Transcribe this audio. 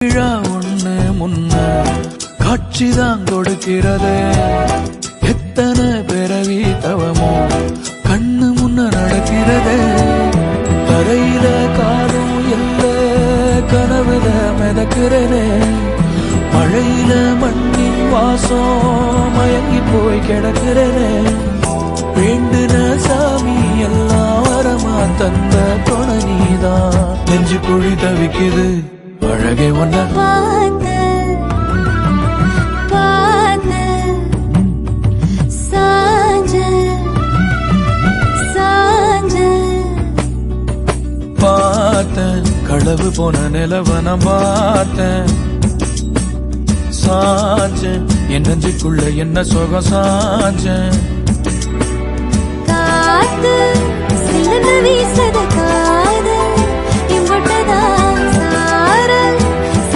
விழா ஒண்ணு முன்ன காட்சிதான் கொடுக்கிறது. எத்தனை பிறவி தவமோ கண்ணு முன்ன நடக்கிறது. தரையில காலும் இல்ல கனவுல மிதக்கிறனே. மழையில மண்ணின் வாசம் மயங்கி போய் கிடக்கிறனே. வேண்டுன சாமி எல்லாம் வரமா தந்த துணை நீதான். நெஞ்சு குழி தவிக்குது அழகே ஒன்ன பார்த்து பார்த்து சாஞ்ச சாஞ்ச பார்த்தேன். களவு போன நிலவன பார்த்தேன். சாஞ்சேன் என் நெஞ்சுக்குள்ள என்ன சுகம் சாஞ்சேன். காத்து சில்லுன்னு வீசத